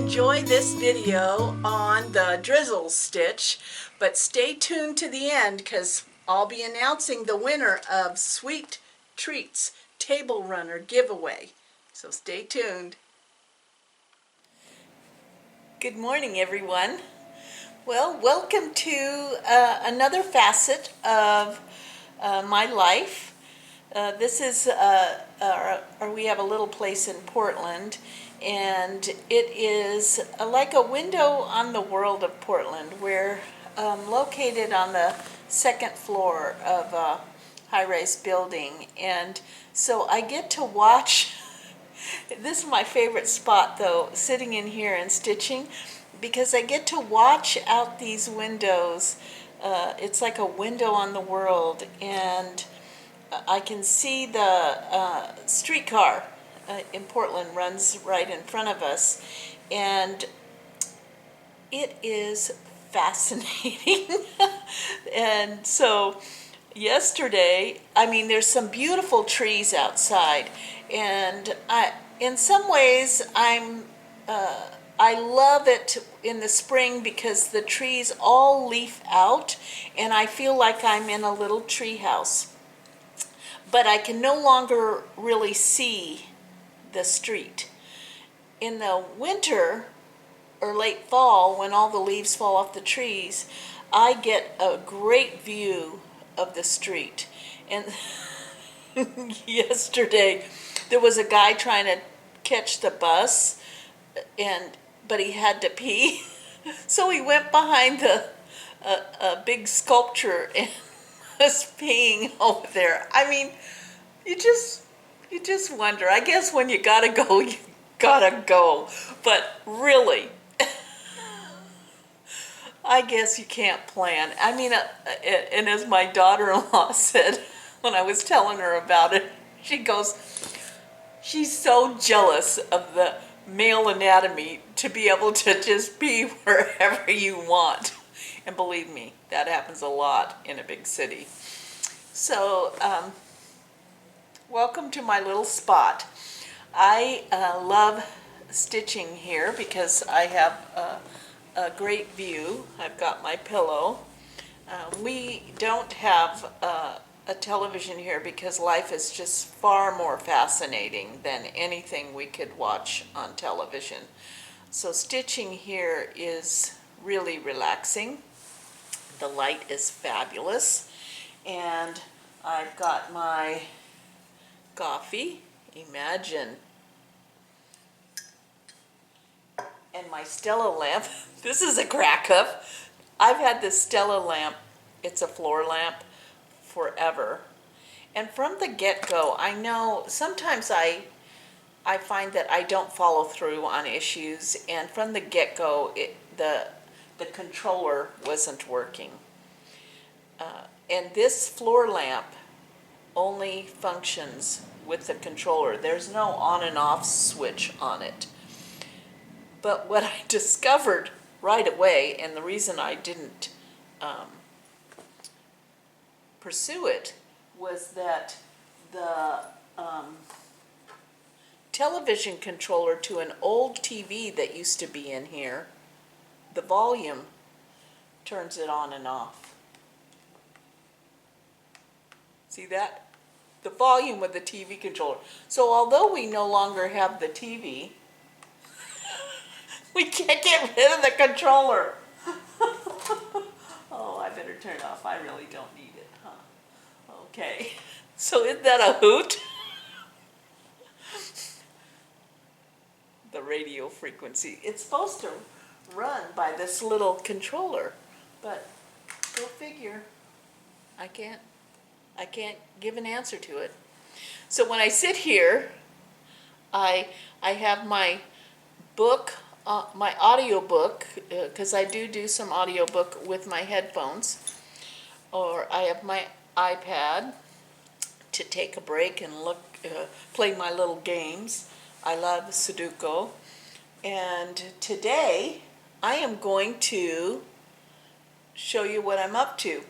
enjoy this video on the Drizzle stitch, but stay tuned to the end because I'll be announcing the winner of Sweet Treats Table Runner giveaway. So stay tuned. Good morning, everyone. Well, welcome to another facet of my life. This is, we have a little place in Portland, and it is like a window on the world of Portland. We're located on the second floor of a high-rise building, and so I get to watch. This is my favorite spot, though, sitting in here and stitching, because I get to watch out these windows. It's like a window on the world, and I can see the streetcar in Portland runs right in front of us, and it is fascinating. And so yesterday, I mean, there's some beautiful trees outside, and in some ways I love it in the spring because the trees all leaf out and I feel like I'm in a little tree house. But I can no longer really see the street. In the winter or late fall, when all the leaves fall off the trees, I get a great view of the street. And yesterday, there was a guy trying to catch the bus, but he had to pee. So he went behind a big sculpture and was peeing over there. I mean, you just wonder. I guess when you gotta go, you gotta go. But really, I guess you can't plan. I mean, and as my daughter-in-law said when I was telling her about it, she goes, she's so jealous of the male anatomy to be able to just be wherever you want. And believe me, that happens a lot in a big city. So, welcome to my little spot. I love stitching here because I have a great view. I've got my pillow. We don't have a television here because life is just far more fascinating than anything we could watch on television. So stitching here is really relaxing. The light is fabulous, and I've got my coffee, imagine, and my Stella lamp. This is a crack up. I've had this Stella lamp, it's a floor lamp, forever. And from the get-go, I know sometimes I find that I don't follow through on issues, and from the get-go, the controller wasn't working. And this floor lamp only functions with the controller. There's no on and off switch on it. But what I discovered right away, and the reason I didn't pursue it, was that the television controller to an old TV that used to be in here, the volume turns it on and off. See that? The volume with the TV controller. So although we no longer have the TV, we can't get rid of the controller. Oh, I better turn it off. I really don't need it, huh? Okay. So isn't that a hoot? The radio frequency. It's supposed to run by this little controller, but go figure. I can't give an answer to it. So when I sit here, I have my book, my audio book, because I do some audio book with my headphones, or I have my iPad to take a break and play my little games. I love Sudoku. And today I am going to show you what I'm up to.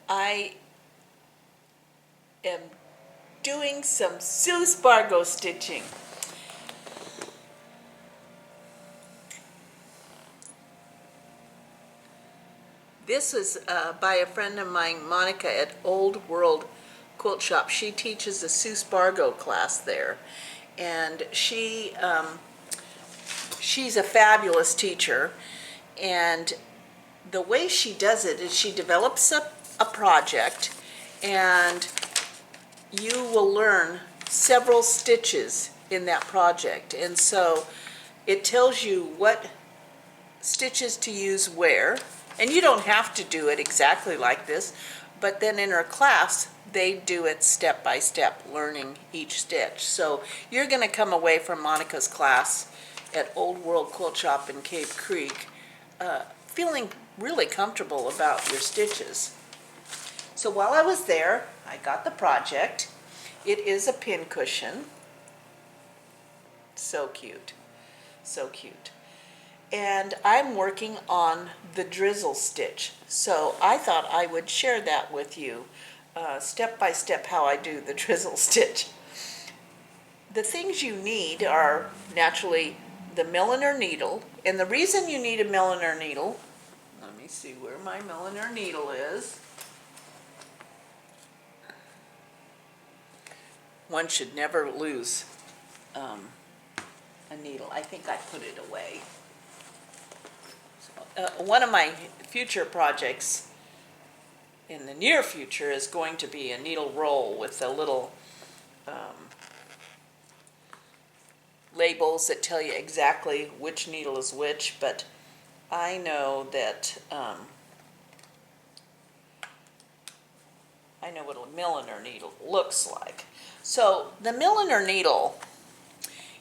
I am doing some Sue Spargo stitching. This is by a friend of mine, Monica, at Old World Quilt Shop. She teaches a Sue Spargo class there, and she's a fabulous teacher. And the way she does it is she develops a project, and you will learn several stitches in that project. And so it tells you what stitches to use where, and you don't have to do it exactly like this, but then in her class they do it step by step, learning each stitch. So you're going to come away from Monica's class at Old World Quilt Shop in Cave Creek feeling really comfortable about your stitches. So while I was there, I got the project. It is a pin cushion. So cute, so cute. And I'm working on the drizzle stitch. So I thought I would share that with you, step by step how I do the drizzle stitch. The things you need are naturally the milliner needle, and the reason you need a milliner needle, let me see where my milliner needle is. One should never lose a needle. I think I put it away. One of my future projects in the near future is going to be a needle roll with a little labels that tell you exactly which needle is which, but I know that I know what a milliner needle looks like. So the milliner needle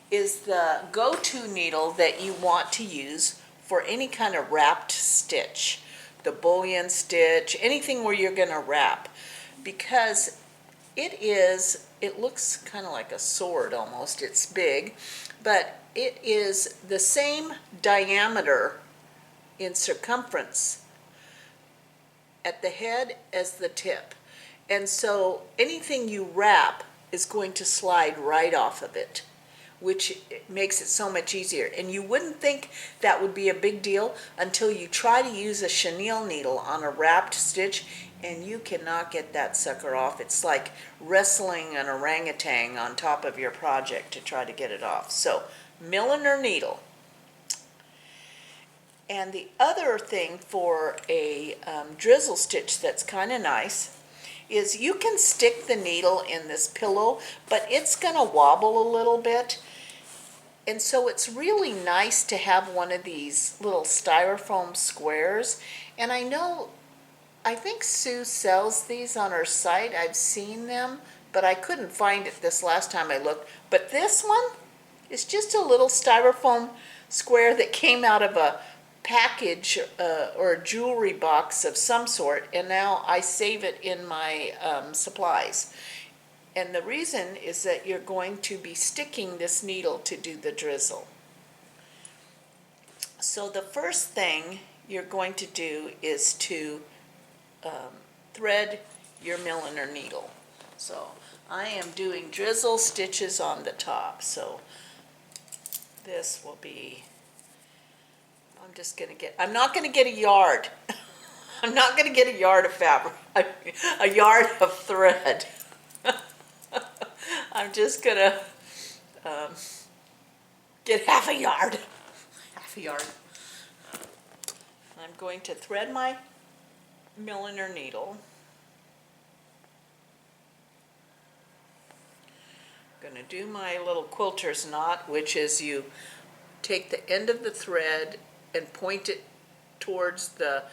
is the go-to needle that you want to use for any kind of wrapped stitch, the bullion stitch, anything where you're going to wrap, because it looks kind of like a sword almost. It's big, but it is the same diameter in circumference at the head as the tip. And so anything you wrap is going to slide right off of it, which makes it so much easier. And you wouldn't think that would be a big deal until you try to use a chenille needle on a wrapped stitch, and you cannot get that sucker off. It's like wrestling an orangutan on top of your project to try to get it off. So, milliner needle. And the other thing for a drizzle stitch that's kind of nice is you can stick the needle in this pillow, but it's going to wobble a little bit. And so it's really nice to have one of these little styrofoam squares. And I think Sue sells these on her site. I've seen them, but I couldn't find it this last time I looked. But this one is just a little styrofoam square that came out of a package or a jewelry box of some sort, and now I save it in my supplies. And the reason is that you're going to be sticking this needle to do the drizzle. So the first thing you're going to do is to thread your milliner needle. So I am doing drizzle stitches on the top. So this will be, I'm not going to get a yard. I'm not going to get a yard of fabric, a yard of thread. I'm just going to get half a yard. Half a yard. I'm going to thread my milliner needle. I'm going to do my little quilter's knot, which is you take the end of the thread and point it towards the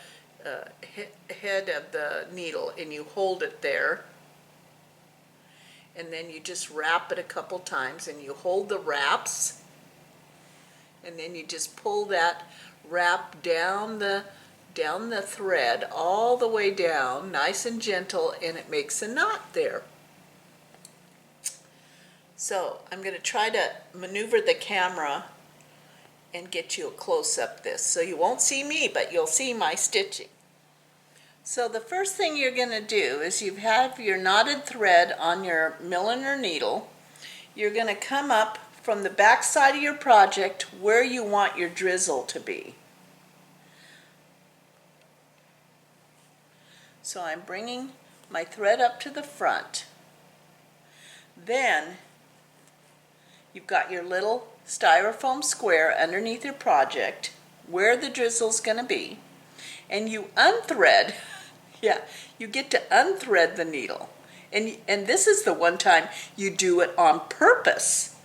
head of the needle, and you hold it there, and then you just wrap it a couple times, and you hold the wraps, and then you just pull that wrap down the thread all the way down, nice and gentle, and it makes a knot there. So I'm going to try to maneuver the camera and get you a close-up this. So you won't see me, but you'll see my stitching. So the first thing you're going to do is you have your knotted thread on your milliner needle. You're going to come up from the back side of your project where you want your drizzle to be. So I'm bringing my thread up to the front. Then you've got your little styrofoam square underneath your project where the drizzle's going to be, and you unthread. Yeah, you get to unthread the needle, and this is the one time you do it on purpose.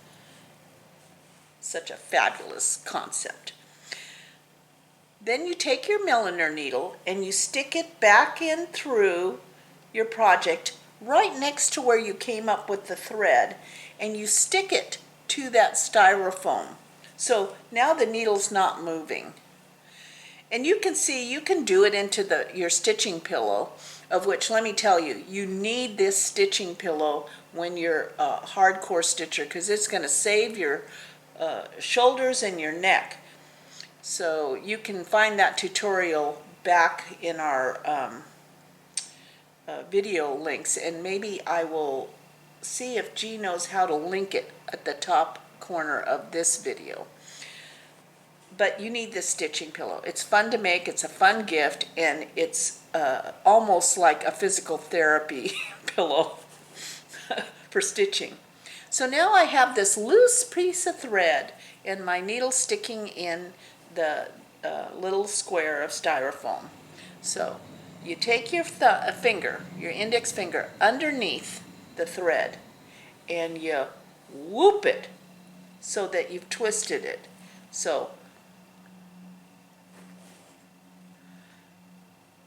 Such a fabulous concept. Then you take your milliner needle and you stick it back in through your project right next to where you came up with the thread, and you stick it to that styrofoam. So now the needle's not moving. And you can see you can do it into your stitching pillow, of which, let me tell you, you need this stitching pillow when you're a hardcore stitcher, because it's going to save your shoulders and your neck. So you can find that tutorial back in our video links, and maybe I will see if G knows how to link it at the top corner of this video. But you need this stitching pillow. It's fun to make, it's a fun gift, and it's almost like a physical therapy pillow for stitching. So now I have this loose piece of thread and my needle sticking in the little square of styrofoam. So you take your finger, your index finger, underneath the thread, and you whoop it so that you've twisted it. So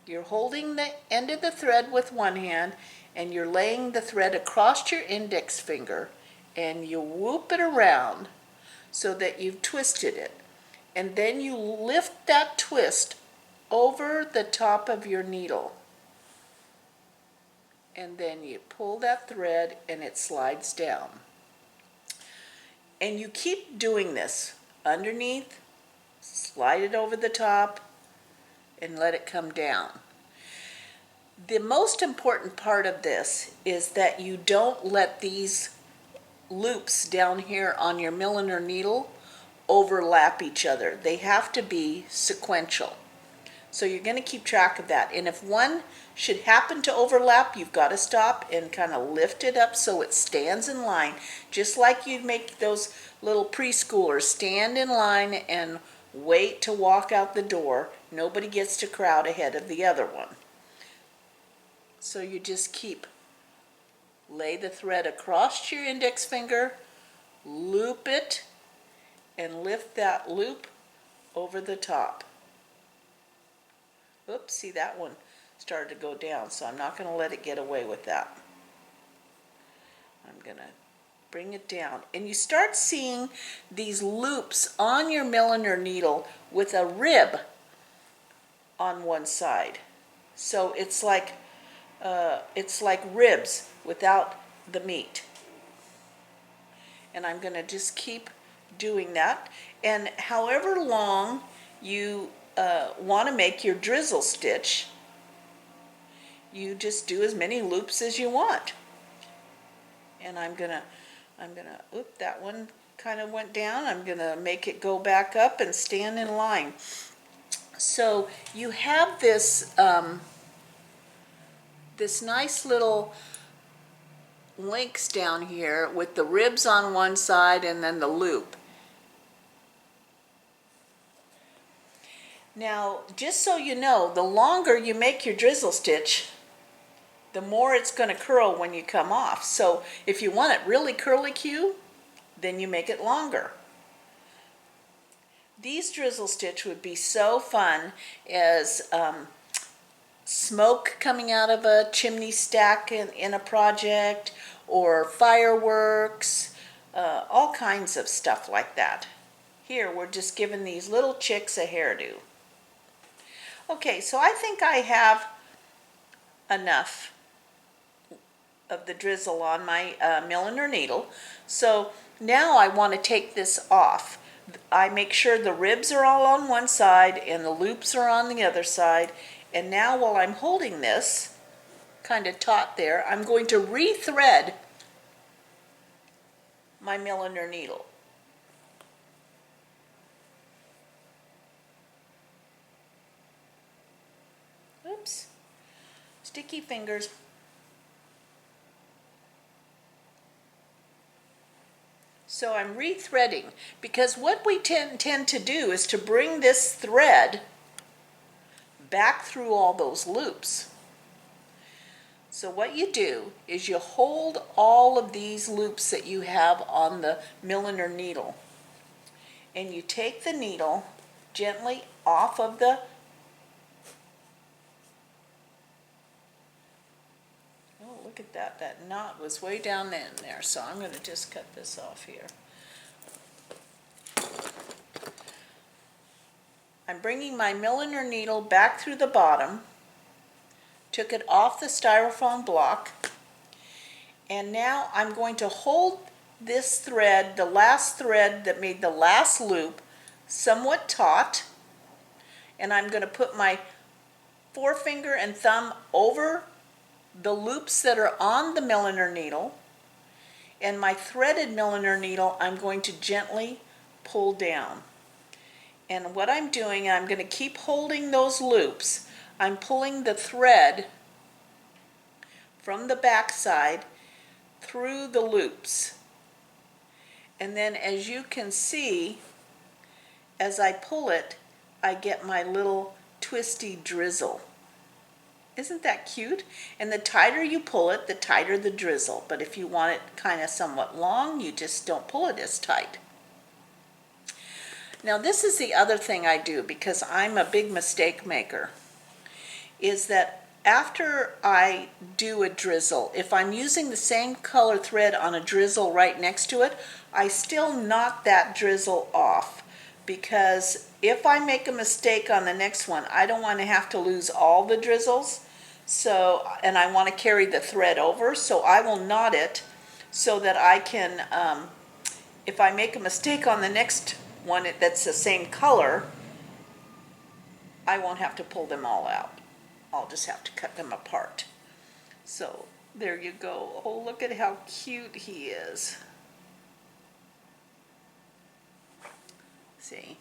you're holding the end of the thread with one hand, and you're laying the thread across your index finger, and you whoop it around so that you've twisted it. And then you lift that twist over the top of your needle. And then you pull that thread and it slides down. And you keep doing this underneath, slide it over the top, and let it come down. The most important part of this is that you don't let these loops down here on your milliner needle overlap each other. They have to be sequential. So you're going to keep track of that. And if one should happen to overlap, you've got to stop and kind of lift it up so it stands in line. Just like you'd make those little preschoolers stand in line and wait to walk out the door. Nobody gets to crowd ahead of the other one. So you just lay the thread across your index finger, loop it, and lift that loop over the top. Oops, see, that one started to go down, so I'm not going to let it get away with that. I'm going to bring it down. And you start seeing these loops on your milliner needle with a rib on one side. So it's like ribs without the meat. And I'm going to just keep doing that. And however long you want to make your drizzle stitch, you just do as many loops as you want. And I'm gonna, oop, that one kind of went down. I'm gonna make it go back up and stand in line. So you have this this nice little links down here with the ribs on one side and then the loop. Now, just so you know, the longer you make your drizzle stitch, the more it's going to curl when you come off. So if you want it really curly-Q, then you make it longer. These drizzle stitch would be so fun as smoke coming out of a chimney stack in a project, or fireworks, all kinds of stuff like that. Here we're just giving these little chicks a hairdo. Okay, so I think I have enough of the drizzle on my milliner needle. So now I want to take this off. I make sure the ribs are all on one side and the loops are on the other side. And now while I'm holding this, kind of taut there, I'm going to re-thread my milliner needle. Oops. Sticky fingers. So I'm rethreading, because what we tend to do is to bring this thread back through all those loops. So what you do is you hold all of these loops that you have on the milliner needle, and you take the needle gently off of the look at that. That knot was way down in there, so I'm going to just cut this off here. I'm bringing my milliner needle back through the bottom, took it off the styrofoam block, and now I'm going to hold this thread, the last thread that made the last loop, somewhat taut, and I'm going to put my forefinger and thumb over the loops that are on the milliner needle, and my threaded milliner needle I'm going to gently pull down. And what I'm doing, I'm going to keep holding those loops. I'm pulling the thread from the back side through the loops. And then, as you can see, as I pull it, I get my little twisty drizzle. Isn't that cute? And the tighter you pull it, the tighter the drizzle. But if you want it kind of somewhat long, you just don't pull it as tight. Now this is the other thing I do, because I'm a big mistake maker, is that after I do a drizzle, if I'm using the same color thread on a drizzle right next to it, I still knock that drizzle off, because if I make a mistake on the next one, I don't want to have to lose all the drizzles, and I want to carry the thread over, so I will knot it so that I can, if I make a mistake on the next one that's the same color, I won't have to pull them all out. I'll just have to cut them apart. So there you go. Oh, look at how cute he is. See?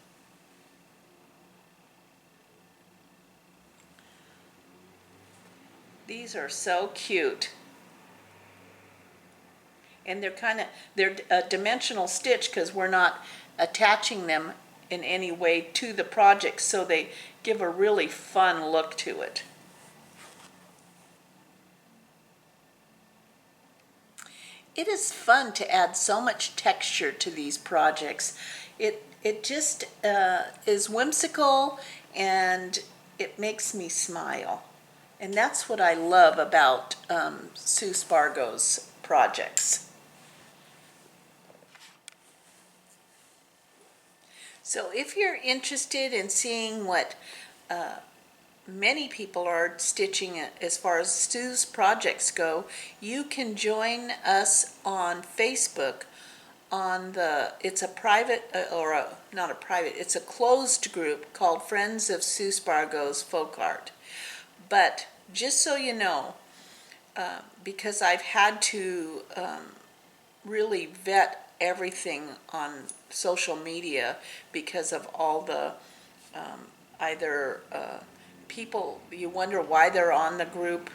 These are so cute. And they're a dimensional stitch, because we're not attaching them in any way to the project, so they give a really fun look to it. It is fun to add so much texture to these projects. It just is whimsical, and it makes me smile. And that's what I love about Sue Spargo's projects. So if you're interested in seeing what many people are stitching as far as Sue's projects go, you can join us on Facebook on it's a private, not a private, it's a closed group called Friends of Sue Spargo's Folk Art. But just so you know, because I've had to really vet everything on social media because of all the either people, you wonder why they're on the group,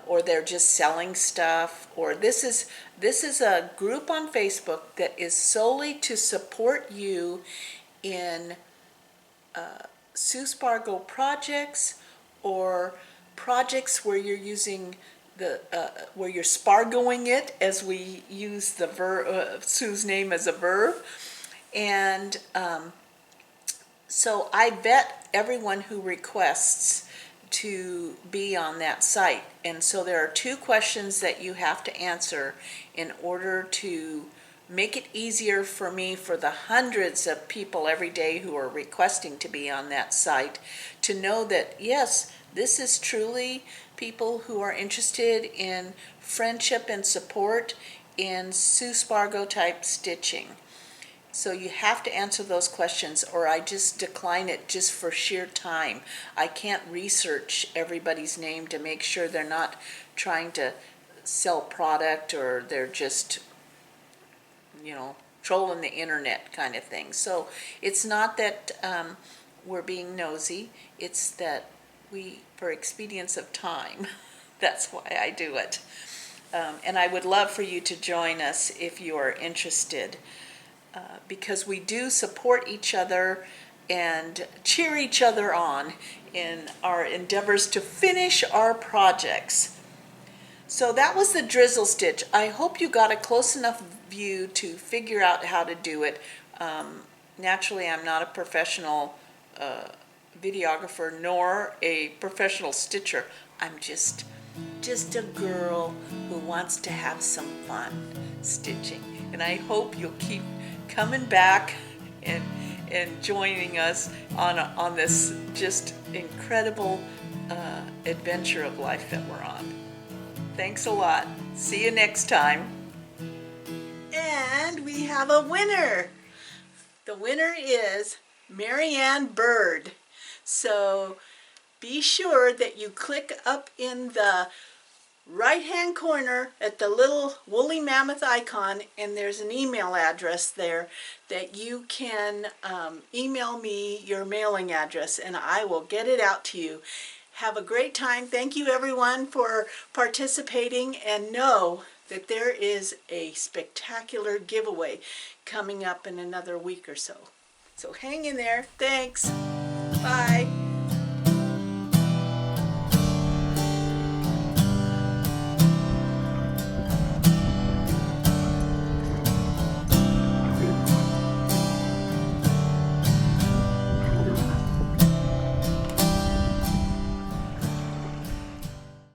or they're just selling stuff, or this is a group on Facebook that is solely to support you in Sue Spargo projects, or projects where you're using where you're spargoing it, as we use the verb, Sue's name as a verb. And so I vet everyone who requests to be on that site. And so there are 2 questions that you have to answer in order to make it easier for me, for the hundreds of people every day who are requesting to be on that site, to know that, yes, this is truly people who are interested in friendship and support in Sue Spargo type stitching. So you have to answer those questions, or I just decline it just for sheer time. I can't research everybody's name to make sure they're not trying to sell product, or they're just, trolling the internet kind of thing. So it's not that we're being nosy, it's that for expedience of time, that's why I do it. And I would love for you to join us if you are interested, because we do support each other and cheer each other on in our endeavors to finish our projects. So that was the drizzle stitch. I hope you got a close enough view to figure out how to do it. Naturally, I'm not a professional videographer nor a professional stitcher. I'm just a girl who wants to have some fun stitching. And I hope you'll keep coming back and joining us on this just incredible adventure of life that we're on. Thanks a lot. See you next time. And we have a winner. The winner is Marianne Bird. So be sure that you click up in the right-hand corner at the little woolly mammoth icon, and there's an email address there that you can email me your mailing address, and I will get it out to you. Have a great time. Thank you everyone for participating, and know that there is a spectacular giveaway coming up in another week or so. So hang in there. Thanks. Bye.